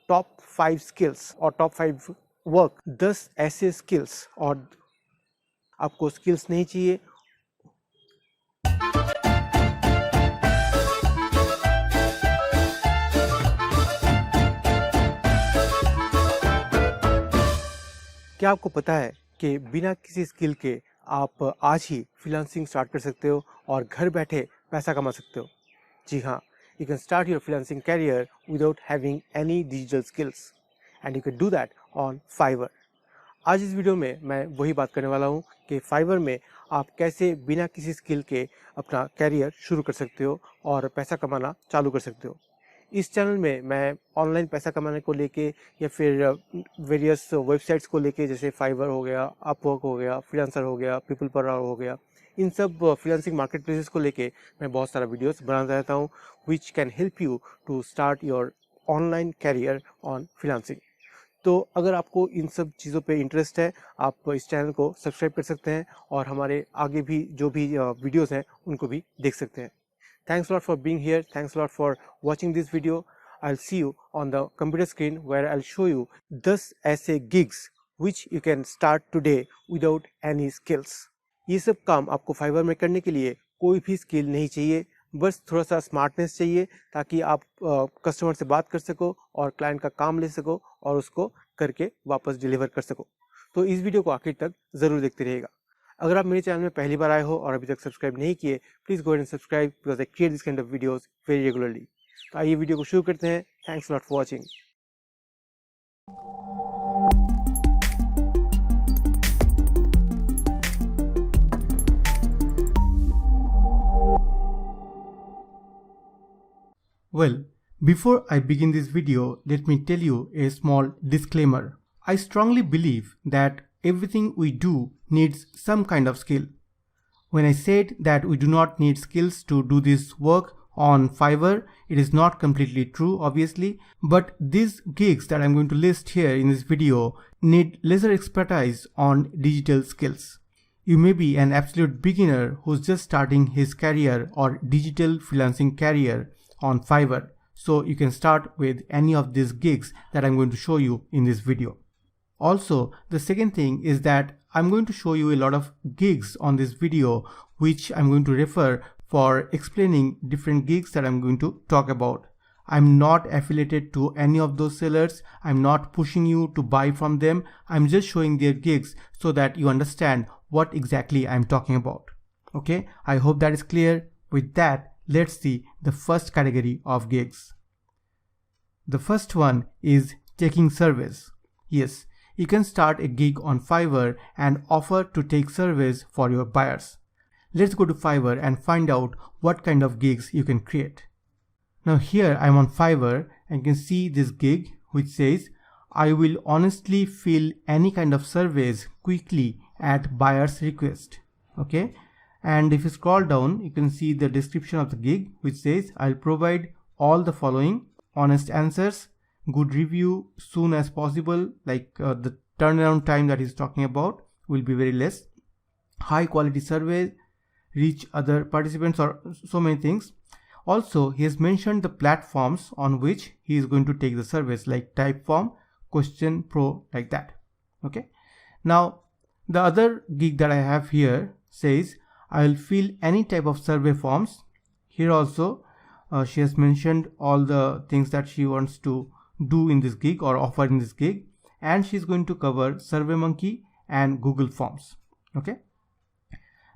Top 5 skills और top 5 work, 10 ऐसे skills, और आपको स्किल्स नहीं चाहिए, क्या आपको पता है कि बिना किसी स्किल के आप आज ही फ्रीलांसिंग स्टार्ट कर सकते हो और घर बैठे पैसा कमा सकते हो? जी हाँ, you can start your freelancing career without having any digital skills and you can do that on Fiverr. आज इस वीडियो में मैं वही बात करने वाला हूँ कि Fiverr में आप कैसे बिना किसी स्किल के अपना कैरियर शुरू कर सकते हो और पैसा कमाना चालू कर सकते हो। इस चैनल में मैं ऑनलाइन पैसा कमाने को लेके या फिर वेरियस वेबसाइट्स को लेके, जैसे फाइवर हो गया, अपवर्क हो गया, फ्रीलांसर हो गया, पीपल पर हो गया, इन सब फ्रीलांसिंग मार्केट प्लेसेस को लेके मैं बहुत सारा वीडियोस बनाता रहता हूँ which can help you to start your online career on freelancing. तो अगर आपको इन सब चीज़ों पे इंटरेस्ट है, आप इस चैनल को सब्सक्राइब कर सकते हैं और हमारे आगे भी जो भी वीडियोस हैं उनको भी देख सकते हैं। Thanks a lot for being here. Thanks a lot for watching this video. I'll see you on the computer screen where I'll show you 10 ऐसे gigs which you can start today without any skills. ये सब काम आपको fibre में करने के लिए कोई भी स्किल नहीं चाहिए, बस थोड़ा सा स्मार्टनेस चाहिए ताकि आप कस्टमर से बात कर सको और क्लाइंट का काम ले सको और उसको करके वापस डिलीवर कर सको। तो इस वीडियो को आखिर तक ज़रूर देखते रहिएगा। अगर आप मेरे चैनल में पहली बार आए हो और अभी तक सब्सक्राइब नहीं किए, please go and subscribe because I create this kind of videos very regularly. तो आइए वीडियो को शुरू करते हैं। Thanks lot for watching. Well, before I begin this video, let me tell you a small disclaimer. I strongly believe that everything we do needs some kind of skill. When I said that we do not need skills to do this work on Fiverr, it is not completely true, obviously, but these gigs that I'm going to list here in this video need lesser expertise on digital skills. You may be an absolute beginner who's just starting his career or digital freelancing career on Fiverr, so you can start with any of these gigs that I'm going to show you in this video. Also, the second thing is that I'm going to show you a lot of gigs on this video which I'm going to refer for explaining different gigs that I'm going to talk about. I'm not affiliated to any of those sellers. I'm not pushing you to buy from them. I'm just showing their gigs so that you understand what exactly I'm talking about. Okay, I hope that is clear. With that, let's see the first category of gigs. The first one is taking surveys. Yes, you can start a gig on Fiverr and offer to take surveys for your buyers. Let's go to Fiverr and find out what kind of gigs you can create. Now here I'm on Fiverr and you can see this gig which says, I will honestly fill any kind of surveys quickly at buyer's request. Okay, and if you scroll down, you can see the description of the gig which says, I'll provide all the following: honest answers, good review soon as possible, like the turnaround time that he's talking about will be very less, high quality survey, reach other participants, or so many things. Also, he has mentioned the platforms on which he is going to take the surveys, like Typeform, Question Pro, like that. Okay, now the other gig that I have here says, I will fill any type of survey forms. Here also she has mentioned all the things that she wants to do in this gig or offer in this gig, and she's going to cover SurveyMonkey and Google Forms. Okay,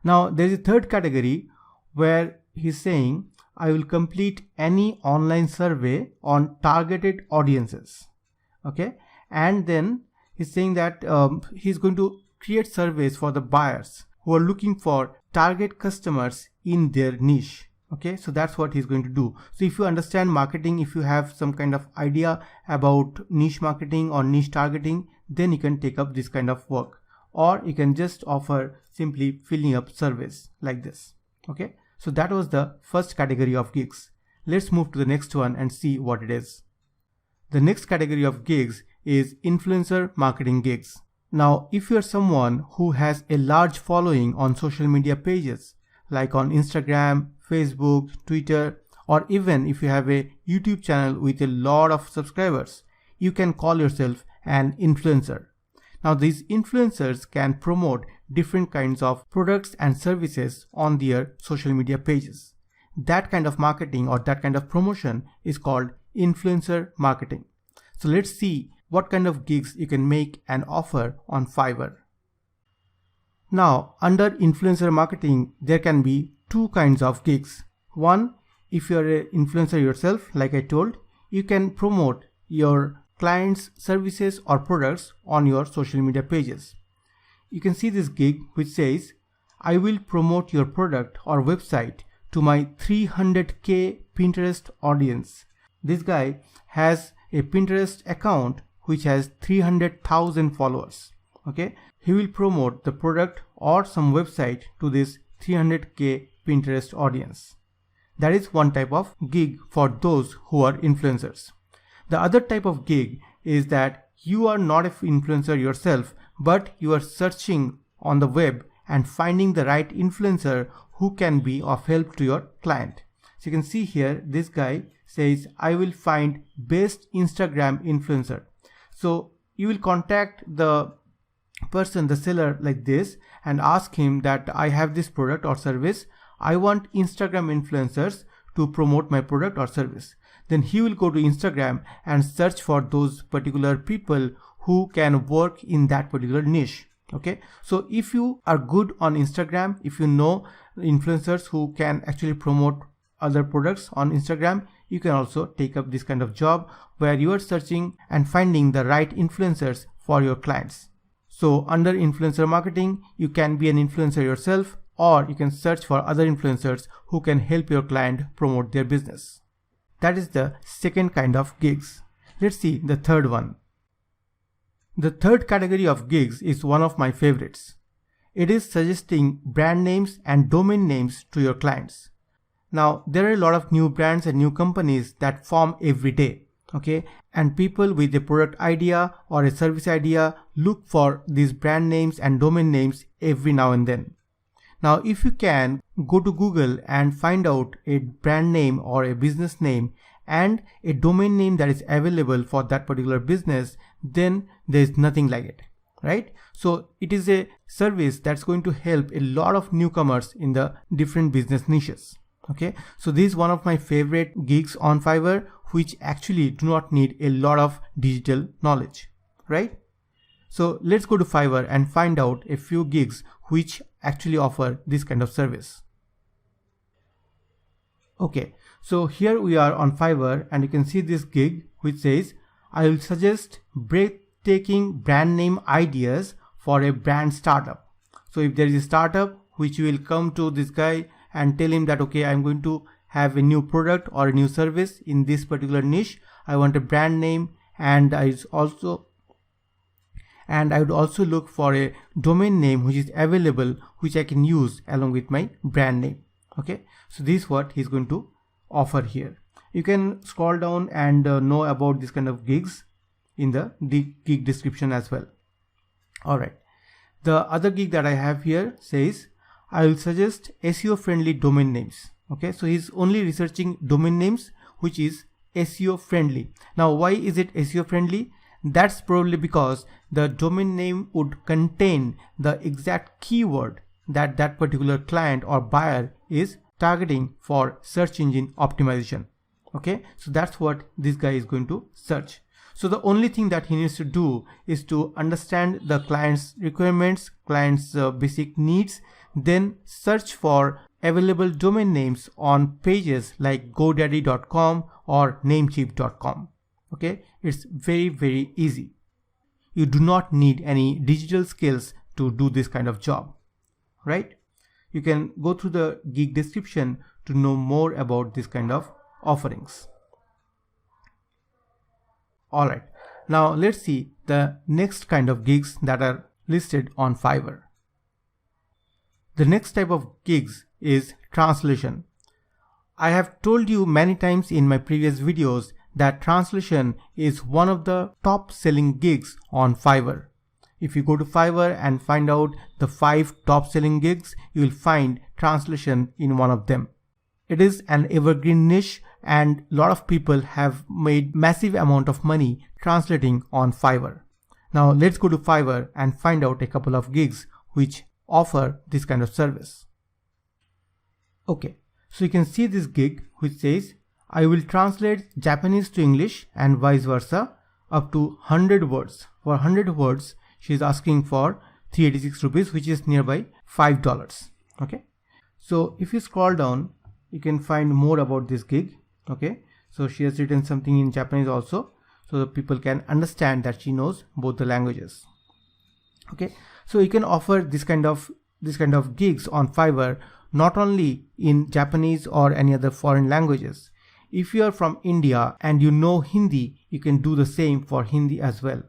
now there is a third category where he's saying, I will complete any online survey on targeted audiences. Okay, and then he's saying that he's going to create surveys for the buyers who are looking for target customers in their niche. Okay, so that's what he's going to do. So if you understand marketing, if you have some kind of idea about niche marketing or niche targeting, then you can take up this kind of work, or you can just offer simply filling up surveys like this. Okay, so that was the first category of gigs. Let's move to the next one and see what it is. The next category of gigs is influencer marketing gigs. Now, if you're someone who has a large following on social media pages, like on Instagram, Facebook, Twitter, or even if you have a YouTube channel with a lot of subscribers, you can call yourself an influencer. Now these influencers can promote different kinds of products and services on their social media pages. That kind of marketing or that kind of promotion is called influencer marketing. So let's see what kind of gigs you can make and offer on Fiverr. Now under influencer marketing, there can be two kinds of gigs. One, if you're an influencer yourself, like I told, you can promote your clients' services or products on your social media pages. You can see this gig which says, I will promote your product or website to my 300k Pinterest audience. This guy has a Pinterest account which has 300,000 followers. Okay, he will promote the product or some website to this 300k Pinterest audience. That is one type of gig for those who are influencers. The other type of gig is that you are not an influencer yourself, but you are searching on the web and finding the right influencer who can be of help to your client. So you can see here, this guy says, I will find best Instagram influencer. So you will contact the person, the seller, like this and ask him that I have this product or service. I want Instagram influencers to promote my product or service. Then he will go to Instagram and search for those particular people who can work in that particular niche. Okay, so if you are good on Instagram, if you know influencers who can actually promote other products on Instagram, you can also take up this kind of job where you are searching and finding the right influencers for your clients. So under influencer marketing, you can be an influencer yourself, or you can search for other influencers who can help your client promote their business. That is the second kind of gigs. Let's see the third one. The third category of gigs is one of my favorites. It is suggesting brand names and domain names to your clients. Now, there are a lot of new brands and new companies that form every day. Okay, and people with a product idea or a service idea look for these brand names and domain names every now and then. Now, if you can go to Google and find out a brand name or a business name and a domain name that is available for that particular business, then there is nothing like it, right? So it is a service that's going to help a lot of newcomers in the different business niches. Okay, so this is one of my favorite gigs on Fiverr, which actually do not need a lot of digital knowledge, right? So let's go to Fiverr and find out a few gigs which actually offer this kind of service. Okay, so here we are on Fiverr and you can see this gig which says, I will suggest breathtaking brand name ideas for a brand startup. So if there is a startup which will come to this guy and tell him that, okay, I'm going to have a new product or a new service in this particular niche. I want a brand name, and I would also look for a domain name which is available, which I can use along with my brand name. Okay, so this is what he's going to offer here. You can scroll down and know about this kind of gigs in the gig description as well. Alright, the other gig that I have here says, I will suggest SEO friendly domain names. Okay, so he's only researching domain names which is SEO friendly. Now, why is it SEO friendly? That's probably because the domain name would contain the exact keyword that that particular client or buyer is targeting for search engine optimization. Okay, so that's what this guy is going to search. So the only thing that he needs to do is to understand the client's requirements, client's basic needs, then search for available domain names on pages like godaddy.com or namecheap.com. Okay, it's very easy. You do not need any digital skills to do this kind of job, right? You can go through the gig description to know more about this kind of offerings. Alright, now let's see the next kind of gigs that are listed on Fiverr. The next type of gigs is translation. I have told you many times in my previous videos that translation is one of the top selling gigs on Fiverr. If you go to Fiverr and find out the 5 top selling gigs, you will find translation in one of them. It is an evergreen niche and a lot of people have made massive amount of money translating on Fiverr. Now let's go to Fiverr and find out a couple of gigs which offer this kind of service. Okay, so you can see this gig which says I will translate Japanese to English and vice versa up to 100 words. For 100 words she is asking for 386 rupees, which is nearby $5. Okay, so if you scroll down you can find more about this gig. Okay, so she has written something in Japanese also, so that people can understand that she knows both the languages. Okay, so you can offer this kind of gigs on Fiverr not only in Japanese or any other foreign languages. If you are from India and you know Hindi, you can do the same for Hindi as well.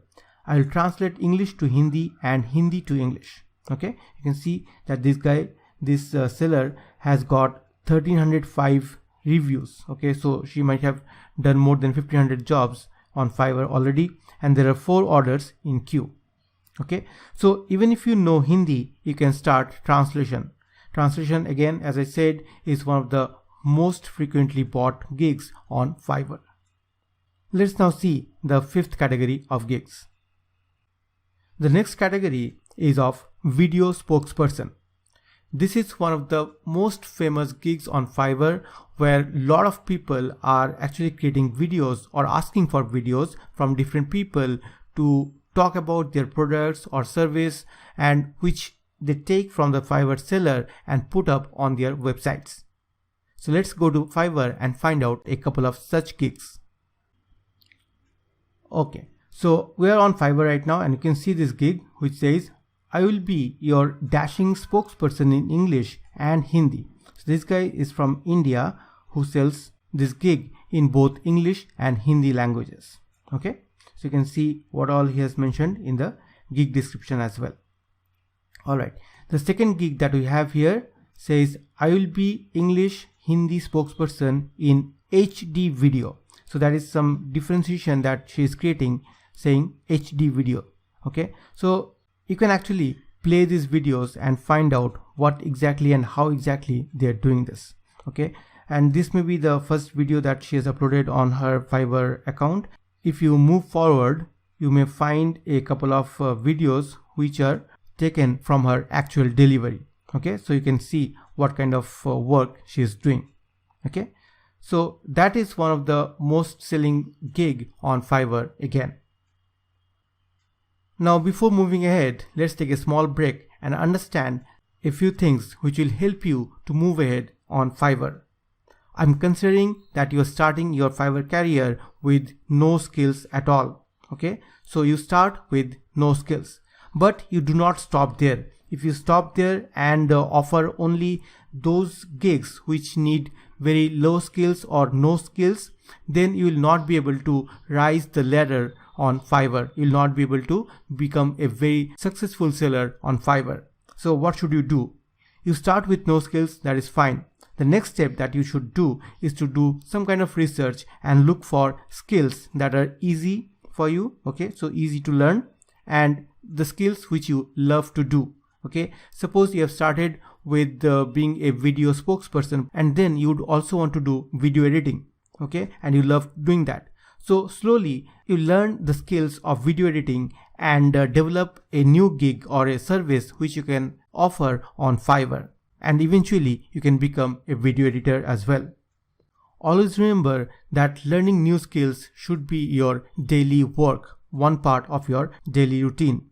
I will translate English to Hindi and Hindi to English. Okay, you can see that this seller has got 1305 reviews. Okay, so she might have done more than 1500 jobs on Fiverr already, and there are 4 orders in queue. Okay, so even if you know Hindi, you can start translation. Translation, again, as I said, is one of the most frequently bought gigs on Fiverr. Let's now see the 5th category of gigs. The next category is of video spokesperson. This is one of the most famous gigs on Fiverr, where a lot of people are actually creating videos or asking for videos from different people to talk about their products or service, and which they take from the Fiverr seller and put up on their websites. So let's go to Fiverr and find out a couple of such gigs. Okay, so we are on Fiverr right now, and you can see this gig which says I will be your dashing spokesperson in English and Hindi. So this guy is from India who sells this gig in both English and Hindi languages. Okay, so you can see what all he has mentioned in the gig description as well. Alright, the second gig that we have here says I will be English Hindi spokesperson in HD video. So that is some differentiation that she is creating, saying HD video. Okay, so you can actually play these videos and find out what exactly and how exactly they are doing this. Okay, and this may be the first video that she has uploaded on her Fiverr account. If you move forward, you may find a couple of videos which are taken from her actual delivery. Okay, so you can see what kind of work she is doing. Okay, so that is one of the most selling gig on Fiverr again. Now before moving ahead, let's take a small break and understand a few things which will help you to move ahead on Fiverr. I'm considering that you're starting your Fiverr career with no skills at all. Okay, so you start with no skills, but you do not stop there. If you stop there and offer only those gigs which need very low skills or no skills, then you will not be able to rise the ladder on Fiverr. You will not be able to become a very successful seller on Fiverr. So what should you do? You start with no skills, that is fine. The next step that you should do is to do some kind of research and look for skills that are easy for you. Okay, so easy to learn, and the skills which you love to do. Okay, suppose you have started with being a video spokesperson, and then you would also want to do video editing. Okay, and you love doing that. So slowly you learn the skills of video editing and develop a new gig or a service which you can offer on Fiverr, and eventually you can become a video editor as well. Always remember that learning new skills should be your daily work, one part of your daily routine.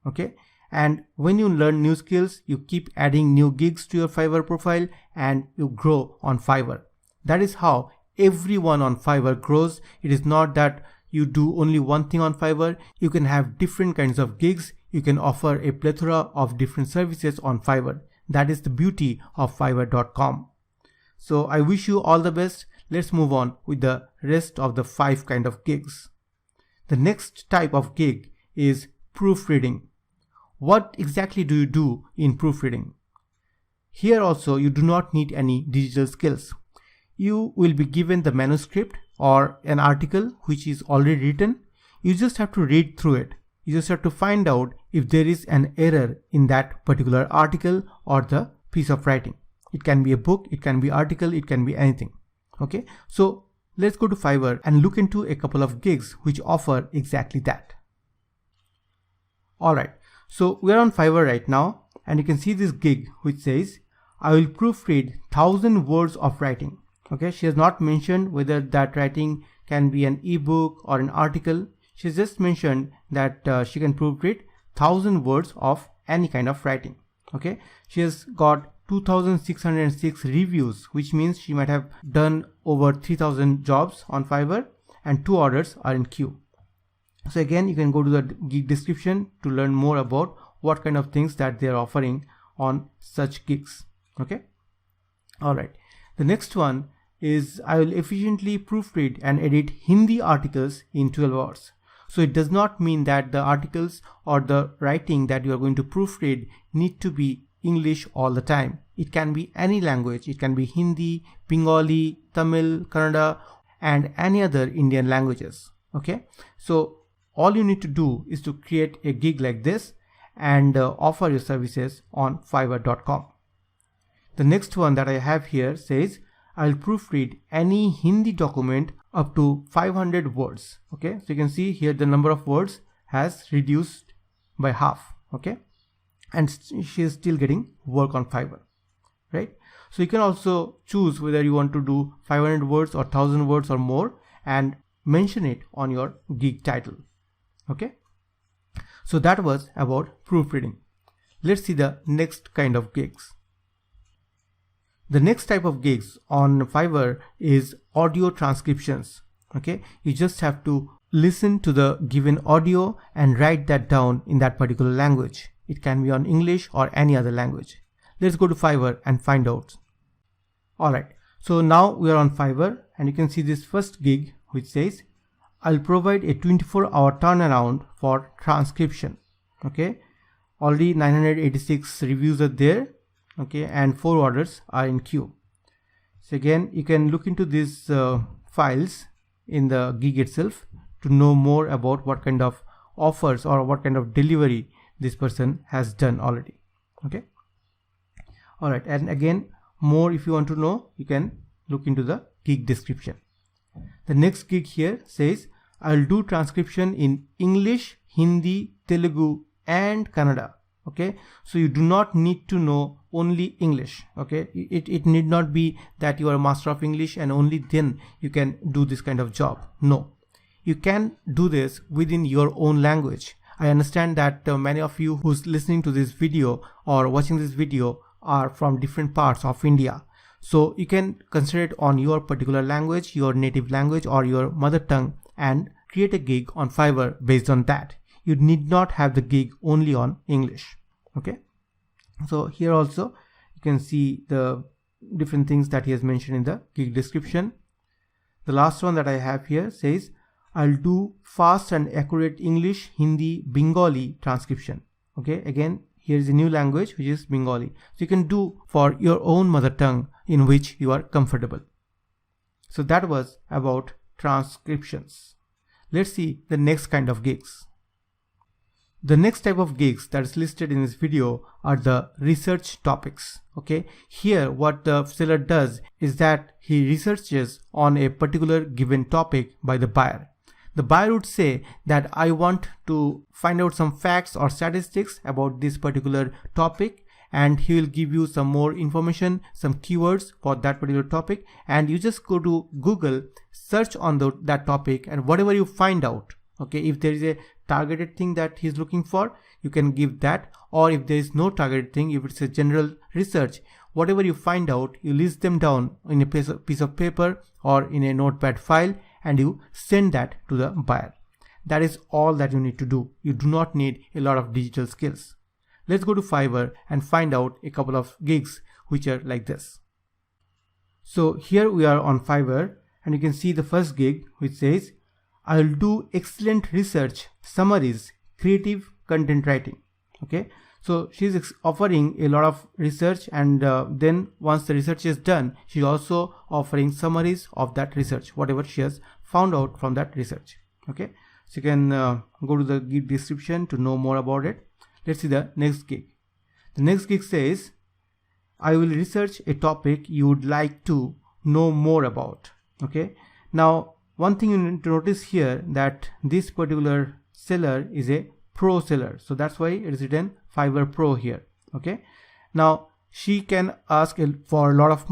Okay, and when you learn new skills, you keep adding new gigs to your Fiverr profile and you grow on Fiverr. That is how everyone on Fiverr grows. It is not that you do only one thing on Fiverr. You can have different kinds of gigs. You can offer a plethora of different services on Fiverr. That is the beauty of Fiverr.com. So I wish you all the best. Let's move on with the rest of the 5 kind of gigs. The next type of gig is proofreading. What exactly do you do in proofreading? Here also you do not need any digital skills. You will be given the manuscript or an article which is already written. You just have to read through it. You just have to find out if there is an error in that particular article or the piece of writing. It can be a book, it can be article, it can be anything. Okay, so Let's go to Fiverr and look into a couple of gigs which offer exactly that. Alright, so we are on Fiverr right now, and you can see this gig which says, I will proofread 1000 words of writing. Okay, she has not mentioned whether that writing can be an ebook or an article. She just mentioned that she can proofread 1000 words of any kind of writing. Okay, she has got 2606 reviews, which means she might have done over 3000 jobs on Fiverr, and 2 orders are in queue. So again, you can go to the gig description to learn more about what kind of things that they are offering on such gigs. Okay, all right, the next one is I will efficiently proofread and edit Hindi articles in 12 hours. So it does not mean that the articles or the writing that you are going to proofread need to be English all the time. It can be any language. It can be Hindi, Bengali, Tamil, Kannada, and any other Indian languages. Okay, so all you need to do is to create a gig like this and offer your services on Fiverr.com. The next one that I have here says I'll proofread any Hindi document up to 500 words. Okay, so you can see here the number of words has reduced by half. Okay, and she is still getting work on Fiverr, right? So you can also choose whether you want to do 500 words or 1000 words or more and mention it on your gig title. Okay, so that was about proofreading. Let's see the next kind of gigs. The next type of gigs on Fiverr is audio transcriptions. Okay, you just have to listen to the given audio and write that down in that particular language. It can be on English or any other language. Let's go to Fiverr and find out. Alright, so now we are on Fiverr and you can see this first gig which says I'll provide a 24-hour turnaround for transcription. Okay, already 986 reviews are there. Okay, and 4 orders are in queue. So again, you can look into these files in the gig itself to know more about what kind of offers or what kind of delivery this person has done already. Okay, all right, and again, more if you want to know, you can look into the gig description. The next gig here says I'll do transcription in English, Hindi, Telugu, and Kannada. Okay, so you do not need to know only English. Okay, it need not be that you are a master of English and only then you can do this kind of job. No, you can do this within your own language. I understand that many of you who's listening to this video or watching this video are from different parts of India. So you can consider it on your particular language, your native language or your mother tongue, and create a gig on Fiverr based on that. You need not have the gig only on English. Okay, so here also you can see the different things that he has mentioned in the gig description. The last one that I have here says I'll do fast and accurate English, Hindi, Bengali transcription. Okay, again here is a new language which is Bengali. So you can do for your own mother tongue in which you are comfortable. So that was about transcriptions. Let's see the next kind of gigs. The next type of gigs that is listed in this video are the research topics. Okay, here what the seller does is that he researches on a particular given topic by the buyer. The buyer would say that I want to find out some facts or statistics about this particular topic, and he will give you some more information, some keywords for that particular topic, and you just go to Google, search on that topic, and whatever you find out, okay, if there is a targeted thing that he's looking for, you can give that, or if there is no targeted thing, if it's a general research, whatever you find out, you list them down in a piece of paper or in a notepad file and you send that to the buyer. That is all that you need to do. You do not need a lot of digital skills. Let's go to Fiverr and find out a couple of gigs which are like this. So here we are on Fiverr and you can see the first gig which says I'll do excellent research, summaries, creative content writing. Okay, so she's offering a lot of research, and then once the research is done, she's also offering summaries of that research, whatever she has found out from that research. Okay, so you can go to the gig description to know more about it. Let's see the next gig. The next gig says I will research a topic you would like to know more about. Okay, Now, one thing you need to notice here that this particular seller is a pro seller, so that's why it is written Fiverr Pro here. Okay, now she can ask for a lot of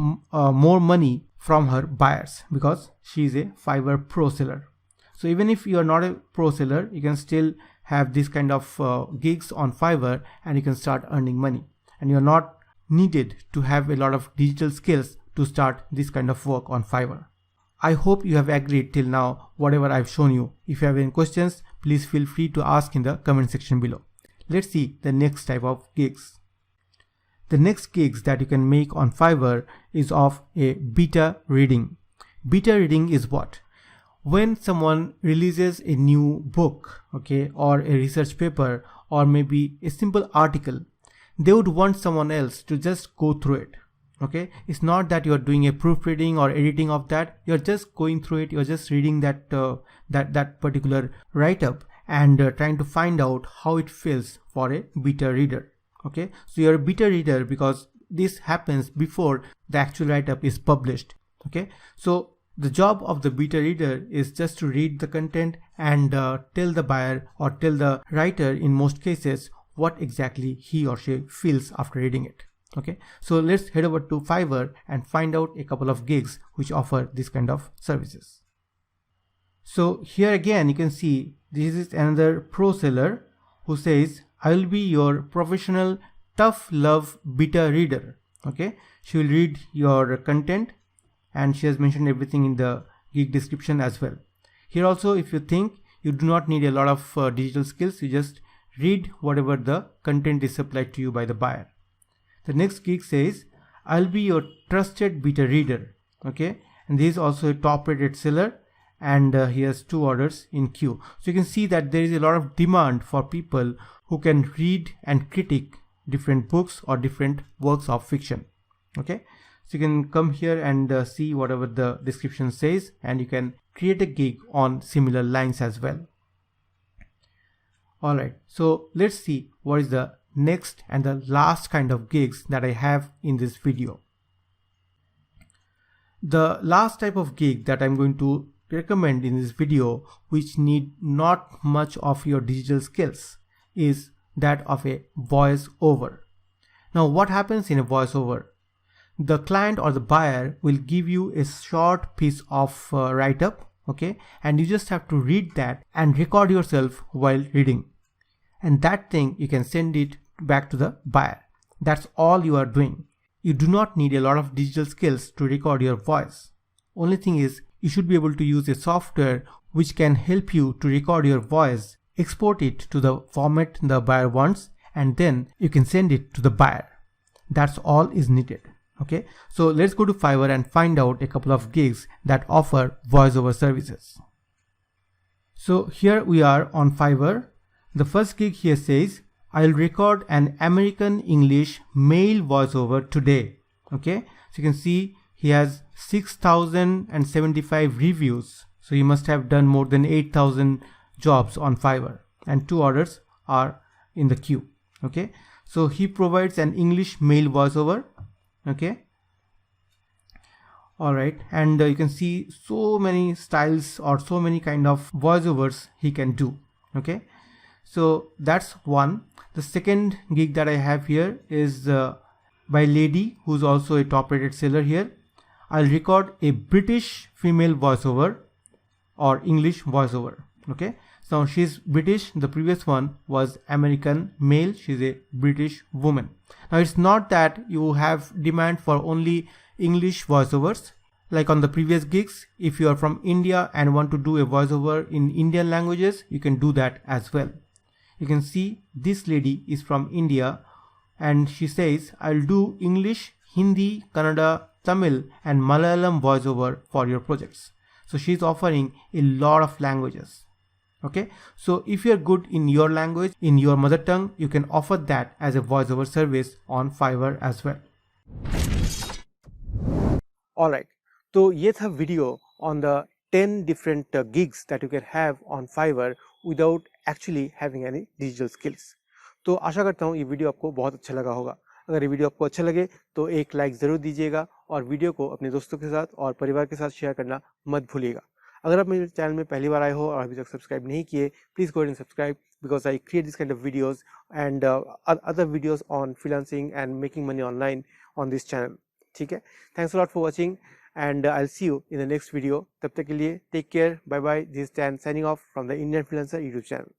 more money from her buyers because she is a Fiverr Pro seller. So even if you are not a pro seller, you can still have this kind of gigs on Fiverr and you can start earning money, and you're not needed to have a lot of digital skills to start this kind of work on Fiverr. I hope you have agreed till now whatever I've shown you. If you have any questions, please feel free to ask in the comment section below. Let's see the next type of gigs. The next gigs that you can make on Fiverr is of a beta reading. Beta reading is what? When someone releases a new book, okay, or a research paper, or maybe a simple article, they would want someone else to just go through it. Okay, it's not that you're doing a proofreading or editing of that. You're just going through it. You're just reading that particular write-up and trying to find out how it feels for a beta reader. Okay, so you're a beta reader because this happens before the actual write-up is published. Okay, so the job of the beta reader is just to read the content and tell the buyer or tell the writer in most cases what exactly he or she feels after reading it. Okay, so let's head over to Fiverr and find out a couple of gigs which offer this kind of services. So here again you can see this is another pro seller who says, I will be your professional tough love beta reader. Okay, she will read your content and she has mentioned everything in the gig description as well. Here also, if you think you do not need a lot of digital skills, you just read whatever the content is supplied to you by the buyer. The next gig says, I'll be your trusted beta reader. Okay, and this is also a top rated seller and he has 2 orders in queue. So you can see that there is a lot of demand for people who can read and critique different books or different works of fiction. Okay, so you can come here and see whatever the description says, and you can create a gig on similar lines as well. Alright, so let's see what is the next and the last kind of gigs that I have in this video. The last type of gig that I'm going to recommend in this video, which need not much of your digital skills, is that of a voiceover. Now what happens in a voiceover? The client or the buyer will give you a short piece of write-up, okay, and you just have to read that and record yourself while reading, and that thing you can send it back to the buyer. That's all you are doing. You do not need a lot of digital skills to record your voice. Only thing is, you should be able to use a software which can help you to record your voice, export it to the format the buyer wants, and then you can send it to the buyer. That's all is needed. Okay, so let's go to Fiverr and find out a couple of gigs that offer voiceover services. So here we are on Fiverr. The first gig here says, I'll record an American English male voiceover today. Okay, so you can see he has 6,075 reviews. So he must have done more than 8,000 jobs on Fiverr, and 2 orders are in the queue. Okay, so he provides an English male voiceover. Okay, alright, and you can see so many styles or so many kind of voiceovers he can do. Okay, so that's one. The second gig that I have here is by lady who's also a top rated seller here. I'll record a British female voiceover or English voiceover. Okay, so she's British. The previous one was American male. She's a British woman. Now it's not that you have demand for only English voiceovers. Like on the previous gigs, if you are from India and want to do a voiceover in Indian languages, you can do that as well. You can see this lady is from India and she says, I'll do English, Hindi, Kannada, Tamil and Malayalam voiceover for your projects. So she's offering a lot of languages. Okay, so if you're good in your language, in your mother tongue, you can offer that as a voiceover service on Fiverr as well. Alright, तो ये था video on the 10 different gigs that you can have on Fiverr without actually having any digital skills. तो आशा करता हूँ ये video आपको बहुत अच्छा लगा होगा. अगर ये वीडियो आपको अच्छा लगे तो एक लाइक ज़रूर दीजिएगा और वीडियो को अपने दोस्तों के साथ और परिवार के साथ शेयर करना मत भूलिएगा। अगर आप मेरे चैनल में पहली बार आए हो और अभी तक सब्सक्राइब नहीं किए, please go and subscribe because I create this kind of videos and other videos on freelancing and making money online on this channel. ठीक है, thanks a lot for watching and I'll see you in the next video. तब तक के लिए take care, bye bye. This is Dan signing off from the Indian Freelancer YouTube channel.